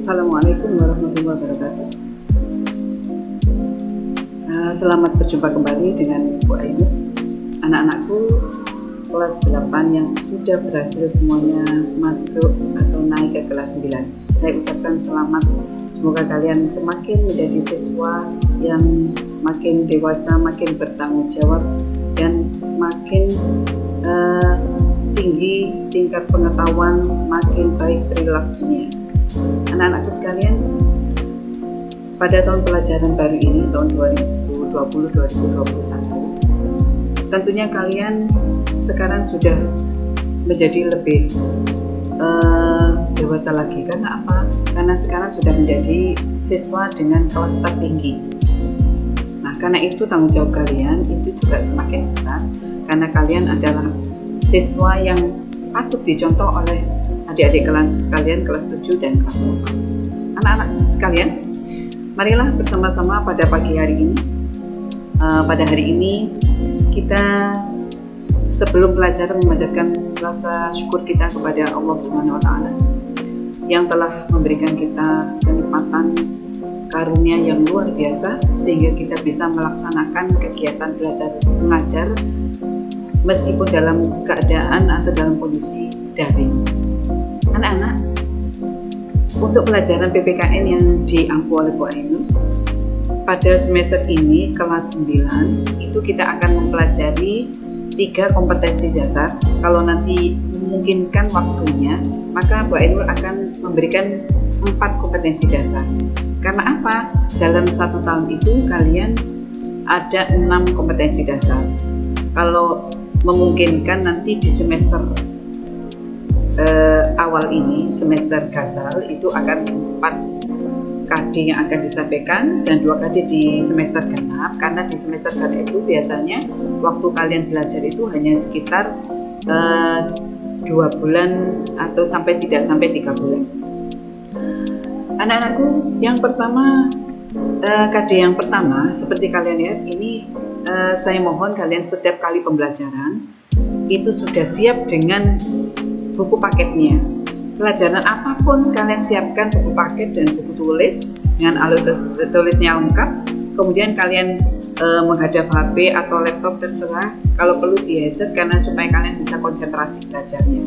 Assalamualaikum warahmatullahi wabarakatuh. Selamat berjumpa kembali dengan Bu Ainu. Anak-anakku kelas 8 yang sudah berhasil semuanya masuk atau naik ke kelas 9. Saya ucapkan selamat. Semoga kalian semakin menjadi siswa yang makin dewasa, makin bertanggung jawab, dan makin tinggi tingkat pengetahuan, makin baik perilakunya. Anak-anakku sekalian, pada tahun pelajaran baru ini, tahun 2020-2021, tentunya kalian sekarang sudah menjadi lebih dewasa lagi. Karena apa? Karena sekarang sudah menjadi siswa dengan kelas tertinggi. Nah, karena itu tanggung jawab kalian itu juga semakin besar, karena kalian adalah siswa yang patut dicontoh oleh adik-adik kelas sekalian kelas 7 dan kelas 8. Anak-anak sekalian, marilah bersama-sama pada pagi hari ini. Pada hari ini kita sebelum belajar memanjatkan rasa syukur kita kepada Allah Subhanahu wa Ta'ala yang telah memberikan kita kenikmatan karunia yang luar biasa sehingga kita bisa melaksanakan kegiatan belajar mengajar meskipun dalam keadaan atau dalam kondisi daring. Anak-anak, untuk pelajaran PPKN yang diampu oleh Bu Ainu, pada semester ini kelas 9 itu kita akan mempelajari 3 kompetensi dasar. Kalau nanti memungkinkan waktunya, maka Bu Ainu akan memberikan 4 kompetensi dasar. Karena apa? Dalam 1 tahun itu kalian ada 6 kompetensi dasar. Kalau memungkinkan nanti di semester awal ini, semester Ghazal, itu akan 4 KD yang akan disampaikan dan 2 KD di semester genap. Karena di semester genap itu biasanya waktu kalian belajar itu hanya sekitar 2 bulan atau tidak sampai 3 bulan. Anak-anakku, yang pertama, KD yang pertama, seperti kalian lihat ini, saya mohon kalian setiap kali pembelajaran itu sudah siap dengan buku paketnya. Pelajaran apapun kalian siapkan buku paket dan buku tulis dengan alat tulisnya lengkap. Kemudian kalian menghadap HP atau laptop terserah, kalau perlu di headset karena supaya kalian bisa konsentrasi belajarnya.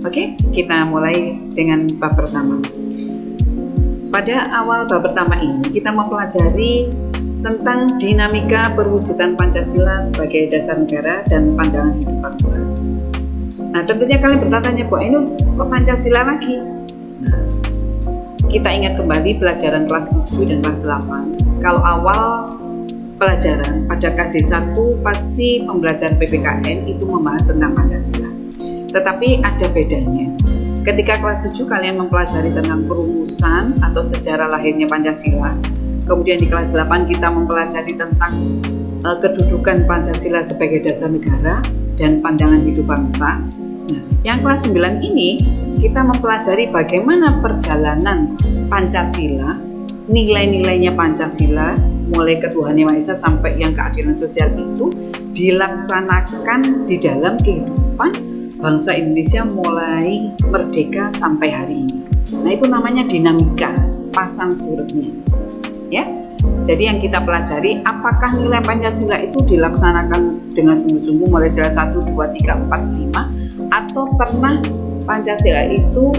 Oke, kita mulai dengan bab pertama. Pada awal bab pertama ini kita mempelajari tentang dinamika perwujudan Pancasila sebagai dasar negara dan pandangan hidup bangsa. Nah, tentunya kalian bertanya, Bu Ainu, kok Pancasila lagi? Nah, kita ingat kembali pelajaran kelas 7 dan kelas 8. Kalau awal pelajaran pada KD 1 pasti pembelajaran PPKN itu membahas tentang Pancasila. Tetapi ada bedanya. Ketika kelas 7 kalian mempelajari tentang perumusan atau sejarah lahirnya Pancasila. Kemudian di kelas 8 kita mempelajari tentang kedudukan Pancasila sebagai dasar negara dan pandangan hidup bangsa. Nah, yang kelas 9 ini kita mempelajari bagaimana perjalanan Pancasila, nilai-nilainya Pancasila, mulai ketuhanan Yang Maha Esa sampai yang keadilan sosial itu dilaksanakan di dalam kehidupan bangsa Indonesia mulai merdeka sampai hari ini. Nah, itu namanya dinamika, pasang surutnya. Ya. Jadi yang kita pelajari, apakah nilai Pancasila itu dilaksanakan dengan sungguh-sungguh mulai sila 1, 2, 3, 4, 5, atau pernah Pancasila itu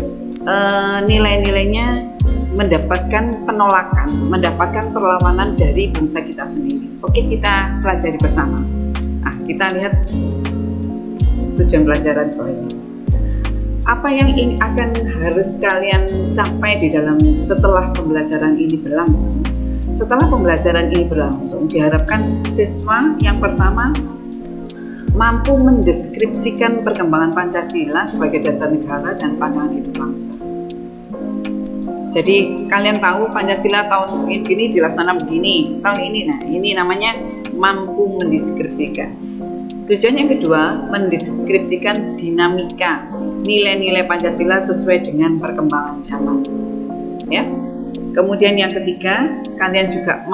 nilai-nilainya mendapatkan penolakan, mendapatkan perlawanan dari bangsa kita sendiri. Oke, kita pelajari bersama. Nah, kita lihat tujuan pelajaran ini. Apa yang akan harus kalian capai di dalam setelah pembelajaran ini berlangsung? Setelah pembelajaran ini berlangsung, diharapkan siswa yang pertama mampu mendeskripsikan perkembangan Pancasila sebagai dasar negara dan pandangan hidup bangsa. Jadi kalian tahu Pancasila tahun ini dilaksanakan begini, tahun ini, nah ini namanya mampu mendeskripsikan. Tujuan yang kedua, mendeskripsikan dinamika nilai-nilai Pancasila sesuai dengan perkembangan zaman. Ya. Kemudian yang ketiga, kalian juga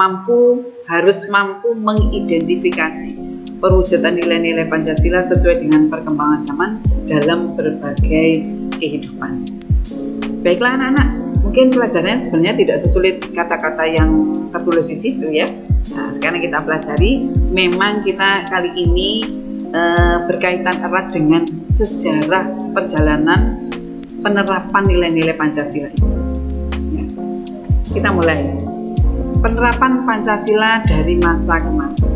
harus mampu mengidentifikasi perwujudan nilai-nilai Pancasila sesuai dengan perkembangan zaman dalam berbagai kehidupan. Baiklah anak-anak, mungkin pelajarannya sebenarnya tidak sesulit kata-kata yang tertulis di situ ya. Nah, sekarang kita pelajari, memang kita kali ini berkaitan erat dengan sejarah perjalanan penerapan nilai-nilai Pancasila itu. Ya. Kita mulai. Penerapan Pancasila dari masa ke masa.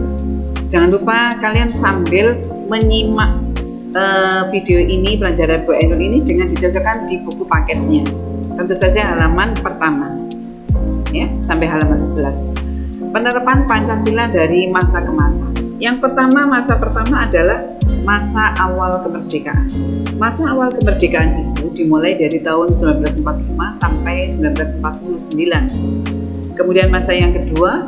Jangan lupa kalian sambil menyimak video ini, pelajaran Bu Ainul ini dengan dicocokkan di buku paketnya. Tentu saja halaman pertama, ya, sampai halaman 11. Penerapan Pancasila dari masa ke masa. Yang pertama, masa pertama adalah masa awal kemerdekaan. Masa awal kemerdekaan itu dimulai dari tahun 1945 sampai 1949. Kemudian masa yang kedua,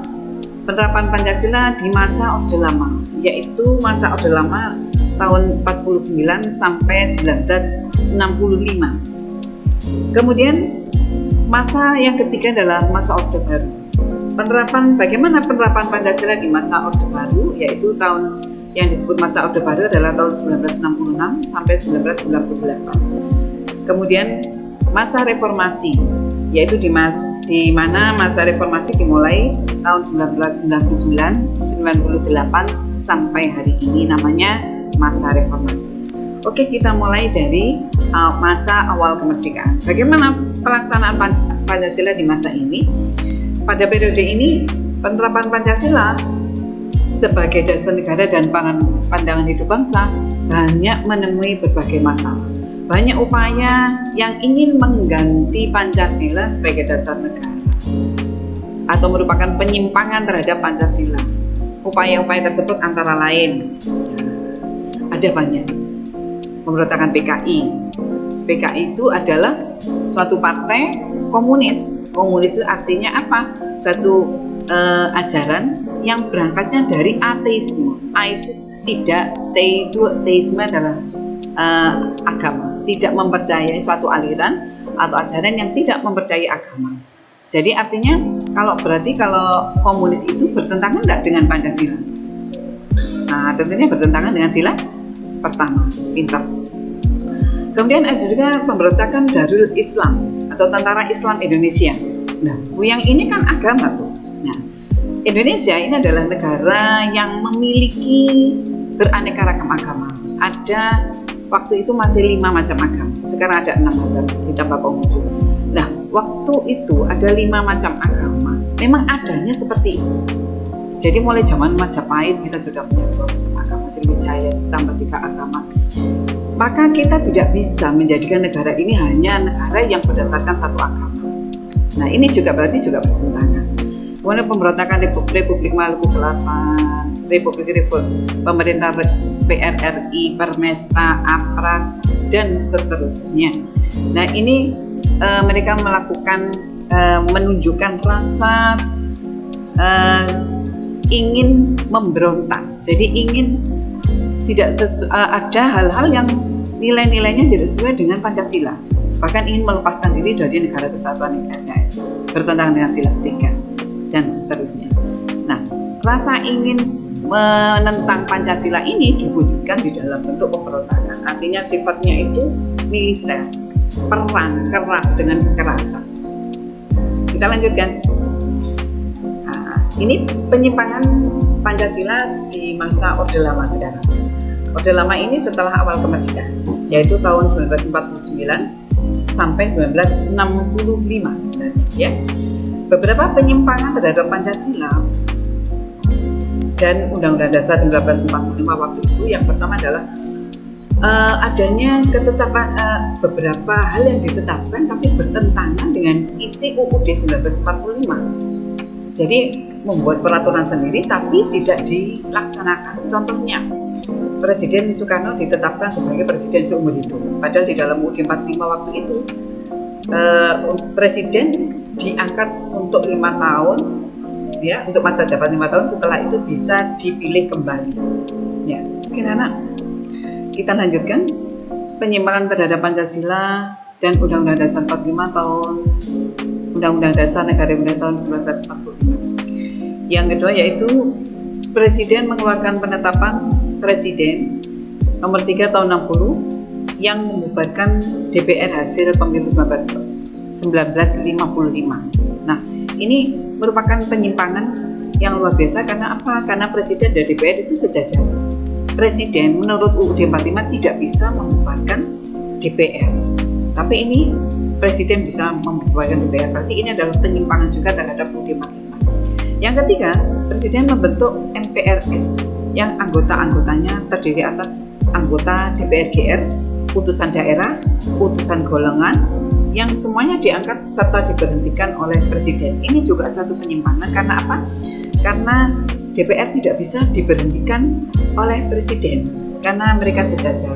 penerapan Pancasila di masa Orde Lama, yaitu masa Orde Lama tahun 49 sampai 1965. Kemudian masa yang ketiga adalah masa Orde Baru. Bagaimana penerapan Pancasila di masa Orde Baru, yaitu tahun yang disebut masa Orde Baru adalah tahun 1966 sampai 1998. Kemudian masa reformasi, yaitu di mana masa reformasi dimulai tahun 1999, 98 sampai hari ini namanya masa reformasi. Oke, kita mulai dari masa awal kemerdekaan. Bagaimana pelaksanaan Pancasila di masa ini? Pada periode ini, penerapan Pancasila sebagai dasar negara dan pandangan hidup bangsa banyak menemui berbagai masalah. Banyak upaya yang ingin mengganti Pancasila sebagai dasar negara atau merupakan penyimpangan terhadap Pancasila. Upaya-upaya tersebut antara lain ada banyak. Pemberontakan PKI. PKI itu adalah suatu partai komunis. Komunis itu artinya apa? Suatu ajaran yang berangkatnya dari ateisme. A itu tidak, T itu teisme adalah agama, tidak mempercayai suatu aliran atau ajaran yang tidak mempercayai agama. Jadi artinya kalau komunis itu bertentangan enggak dengan Pancasila? Nah, tentunya bertentangan dengan sila pertama, pintar. Kemudian ada juga pemberontakan Darul Islam atau Tentara Islam Indonesia. Nah, yang ini kan agama tuh. Nah, Indonesia ini adalah negara yang memiliki beraneka ragam agama. Ada waktu itu masih 5 macam agama. Sekarang ada 6 macam ditambah Konghucu. Nah, waktu itu ada 5 macam agama. Memang adanya seperti itu. Jadi mulai zaman Majapahit kita sudah punya 2 macam agama, Sriwijaya tambah 3 agama. Maka kita tidak bisa menjadikan negara ini hanya negara yang berdasarkan satu agama. Nah, ini juga berarti juga bertentangan. Kemudian pemberontakan Republik Maluku Selatan, pemerintah PRRI, Permesta, APRAD, dan seterusnya. Nah, ini mereka melakukan menunjukkan rasa ingin memberontak. Jadi ingin tidak ada hal-hal yang nilai-nilainya tidak sesuai dengan Pancasila. Bahkan ingin melepaskan diri dari negara kesatuan NKRI, bertentangan dengan sila 3 dan seterusnya. Nah, rasa ingin menentang Pancasila ini diwujudkan di dalam bentuk pemberontakan. Artinya sifatnya itu militer, perang keras dengan kekerasan. Kita lanjutkan. Ini penyimpangan Pancasila di masa Orde Lama sekarang. Orde Lama ini setelah awal kemerdekaan, yaitu tahun 1949 sampai 1965 sebenarnya. Ya. Beberapa penyimpangan terhadap Pancasila dan Undang-Undang Dasar 1945 waktu itu, yang pertama adalah adanya ketetapan beberapa hal yang ditetapkan tapi bertentangan dengan isi UUD 1945. Jadi membuat peraturan sendiri tapi tidak dilaksanakan. Contohnya, Presiden Soekarno ditetapkan sebagai presiden seumur hidup. Padahal di dalam UUD 45 waktu itu presiden diangkat untuk 5 tahun, ya, untuk masa jabatan 5 tahun. Setelah itu bisa dipilih kembali. Ya, oke anak. Kita lanjutkan penyimpangan terhadap Pancasila dan Undang-Undang Dasar 45 tahun Undang-Undang Dasar Negara Republik tahun 1945. Yang kedua yaitu Presiden mengeluarkan penetapan Presiden nomor 3 tahun 60 yang membubarkan DPR hasil pemilu 19 1955. Nah, ini merupakan penyimpangan yang luar biasa. Karena apa? Karena presiden dan DPR itu sejajar. Presiden menurut UUD 45 tidak bisa membubarkan DPR, tapi ini presiden bisa membubarkan DPR. Berarti ini adalah penyimpangan juga terhadap UUD 45. Yang ketiga, presiden membentuk MPRS yang anggota-anggotanya terdiri atas anggota DPR GR, utusan daerah, utusan golongan, yang semuanya diangkat serta diberhentikan oleh presiden. Ini juga suatu penyimpangan. Karena apa? Karena DPR tidak bisa diberhentikan oleh presiden karena mereka sejajar.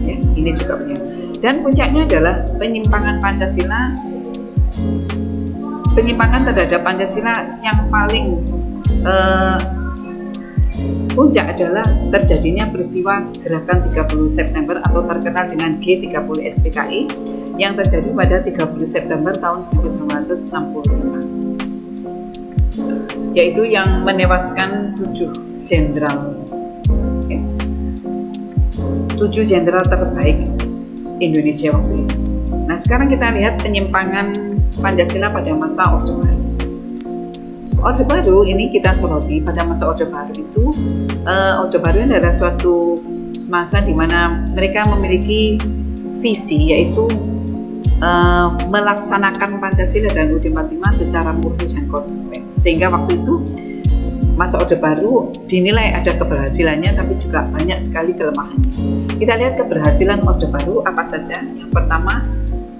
Ya, ini juga penyimpangan. Dan puncaknya adalah penyimpangan Pancasila. Penyimpangan terhadap Pancasila yang paling puncak adalah terjadinya peristiwa Gerakan 30 September atau terkenal dengan G30 SPKI yang terjadi pada 30 September tahun 1965, yaitu yang menewaskan 7 jenderal, 7 jenderal terbaik Indonesia waktu itu. Nah, sekarang kita lihat penyimpangan Pancasila pada masa Orde Baru. Orde Baru ini kita soroti. Pada masa Orde Baru itu, Orde Baru ini adalah suatu masa di mana mereka memiliki visi, yaitu melaksanakan Pancasila dan UUD 45 secara murni dan konsekuen. Sehingga waktu itu masa Orde Baru dinilai ada keberhasilannya, tapi juga banyak sekali kelemahannya. Kita lihat keberhasilan Orde Baru apa saja. Yang pertama,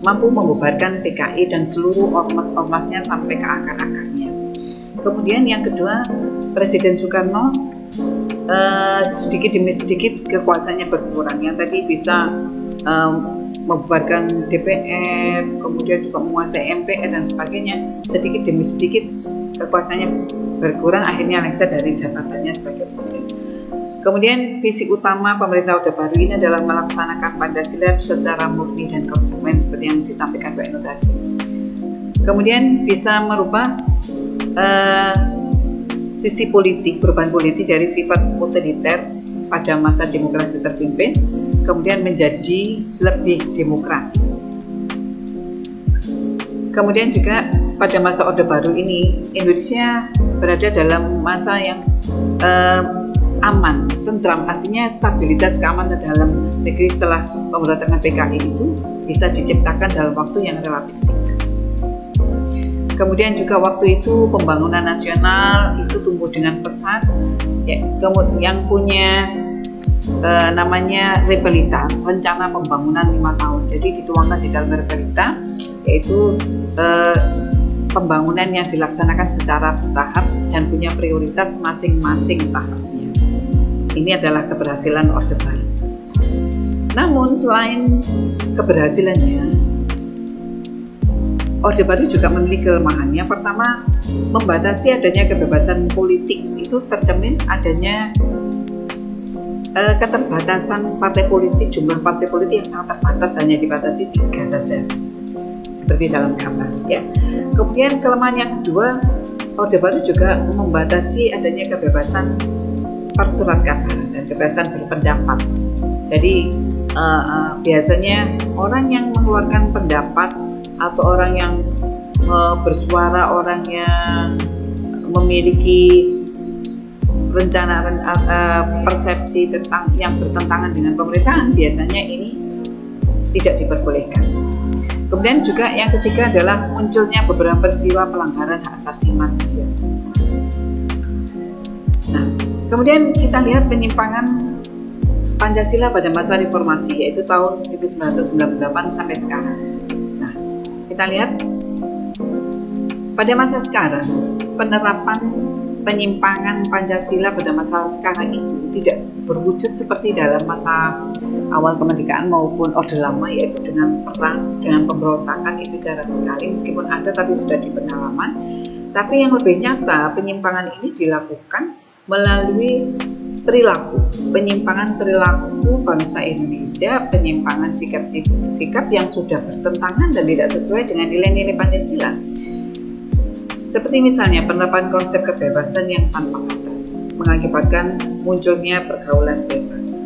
mampu membubarkan PKI dan seluruh ormas-ormasnya sampai ke akar-akarnya. Kemudian yang kedua, Presiden Soekarno sedikit demi sedikit kekuasaannya berkurang. Yang tadi bisa membubarkan DPR, kemudian juga menguasai MPR dan sebagainya. Sedikit demi sedikit kekuasaannya berkurang, akhirnya lengser dari jabatannya sebagai presiden. Kemudian visi utama pemerintah Orde Baru ini adalah melaksanakan Pancasila secara murni dan konsekuen seperti yang disampaikan Mbak Eno tadi. Kemudian bisa merubah sisi politik, perubahan politik dari sifat otoriter pada masa demokrasi terpimpin, kemudian menjadi lebih demokratis. Kemudian juga pada masa Orde Baru ini, Indonesia berada dalam masa yang aman, tentram, artinya stabilitas keamanan dalam negeri setelah pemberontakan PKI itu bisa diciptakan dalam waktu yang relatif singkat. Kemudian juga waktu itu pembangunan nasional itu tumbuh dengan pesat, ya, yang punya namanya Repelita, rencana pembangunan 5 tahun. Jadi dituangkan di dalam Repelita, yaitu pembangunan yang dilaksanakan secara bertahap dan punya prioritas masing-masing tahapnya. Ini adalah keberhasilan Orde Baru. Namun selain keberhasilannya, Orde Baru juga memiliki kelemahan. Yang pertama, membatasi adanya kebebasan politik. Itu tercermin adanya keterbatasan partai politik, jumlah partai politik yang sangat terbatas, hanya dibatasi 3 saja, seperti dalam gambar. Ya. Kemudian kelemahan yang kedua, Orde Baru juga membatasi adanya kebebasan persurat kabar dan kebebasan berpendapat. Jadi biasanya orang yang mengeluarkan pendapat atau orang yang bersuara, orang yang memiliki rencana persepsi tentang yang bertentangan dengan pemerintahan, biasanya ini tidak diperbolehkan. Kemudian juga yang ketiga adalah munculnya beberapa peristiwa pelanggaran hak asasi manusia. Nah, kemudian kita lihat penyimpangan Pancasila pada masa reformasi, yaitu tahun 1998 sampai sekarang. Nah, kita lihat pada masa sekarang penerapan penyimpangan Pancasila pada masa sekarang itu tidak berwujud seperti dalam masa awal kemerdekaan maupun Orde Lama, yaitu dengan perang, dengan pemberontakan. Itu jarang sekali, meskipun ada tapi sudah di pedalaman. Tapi yang lebih nyata, penyimpangan ini dilakukan melalui perilaku, penyimpangan perilaku bangsa Indonesia, penyimpangan sikap-sikap yang sudah bertentangan dan tidak sesuai dengan nilai-nilai Pancasila. Seperti misalnya penerapan konsep kebebasan yang tanpa batas, mengakibatkan munculnya pergaulan bebas.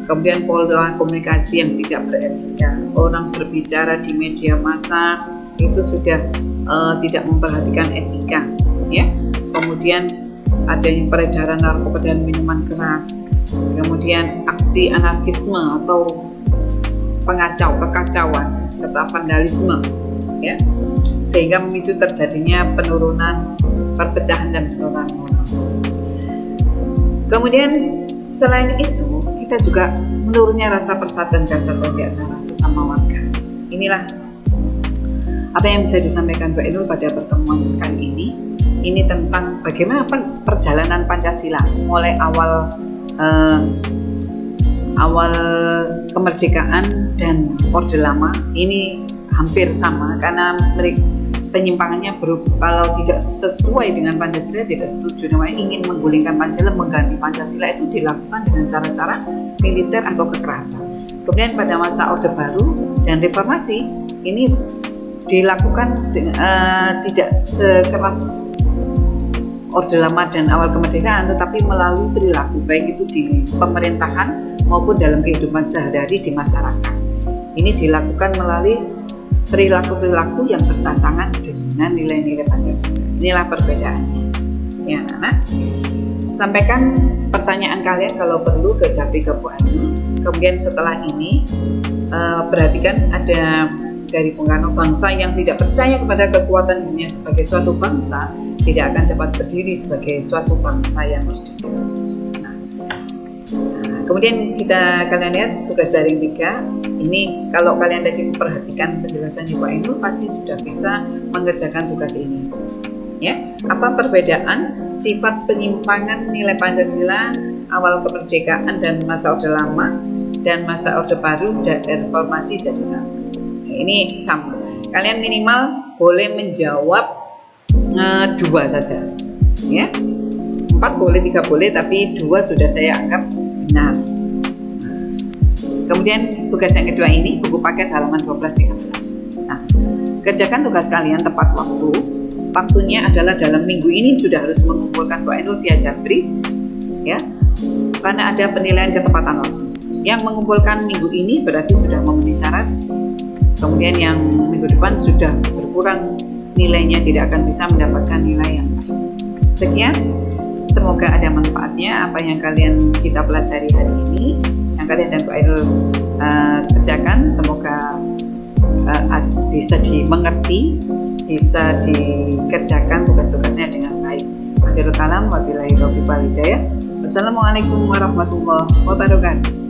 Kemudian pola komunikasi yang tidak beretika, orang berbicara di media massa itu sudah tidak memperhatikan etika, ya. Kemudian adanya peredaran narkoba dan minuman keras, kemudian aksi anarkisme atau kekacauan serta vandalisme, ya, sehingga memicu terjadinya penurunan perpecahan dan penurunan moral. Kemudian selain itu kita juga menurunnya rasa persatuan kesatuan di antara sesama warga. Inilah apa yang bisa disampaikan Bu Ainul pada pertemuan kali ini. Ini tentang bagaimana perjalanan Pancasila mulai awal kemerdekaan dan Orde Lama. Ini hampir sama karena penyimpangannya kalau tidak sesuai dengan Pancasila, tidak setuju, namanya ingin menggulingkan Pancasila, mengganti Pancasila, itu dilakukan dengan cara-cara militer atau kekerasan. Kemudian pada masa Orde Baru dan Reformasi ini dilakukan tidak sekeras Orde Lama dan awal kemerdekaan, tetapi melalui perilaku baik itu di pemerintahan maupun dalam kehidupan sehari-hari di masyarakat. Ini dilakukan melalui perilaku-perilaku yang bertentangan dengan nilai-nilai Pancasila. Inilah perbedaannya. Ya, anak. Sampaikan pertanyaan kalian kalau perlu ke Japri ke Bu Ainul. Kemudian setelah ini perhatikan ada dari Bung Karno, bangsa yang tidak percaya kepada kekuatan dunia sebagai suatu bangsa tidak akan dapat berdiri sebagai suatu bangsa yang merdeka. Kemudian kalian lihat tugas daring 3. Ini kalau kalian tadi memperhatikan penjelasan Ibu Ainul pasti sudah bisa mengerjakan tugas ini. Ya, apa perbedaan sifat penyimpangan nilai Pancasila awal kemerdekaan dan masa Orde Lama dan masa Orde Baru dan Reformasi jadi satu. Nah, ini sama. Kalian minimal boleh menjawab 2 saja. Ya. 4 boleh, 3 boleh, tapi 2 sudah saya anggap benar. Kemudian tugas yang kedua ini buku paket halaman 12-13. Nah, kerjakan tugas kalian tepat waktu. Waktunya adalah dalam minggu ini sudah harus mengumpulkan Bu Ainul via Japri, ya, karena ada penilaian ketepatan waktu. Yang mengumpulkan minggu ini berarti sudah memenuhi syarat. Kemudian yang minggu depan sudah berkurang nilainya, tidak akan bisa mendapatkan nilai yang baik. Sekian. Semoga ada manfaatnya apa yang kita pelajari hari ini, yang kalian dan Bu Ainul kerjakan. Semoga bisa dimengerti, bisa dikerjakan tugas-tugasnya dengan baik. Akhirul kalam, wabillahi taufiq wal hidayah. Wassalamualaikum warahmatullahi wabarakatuh.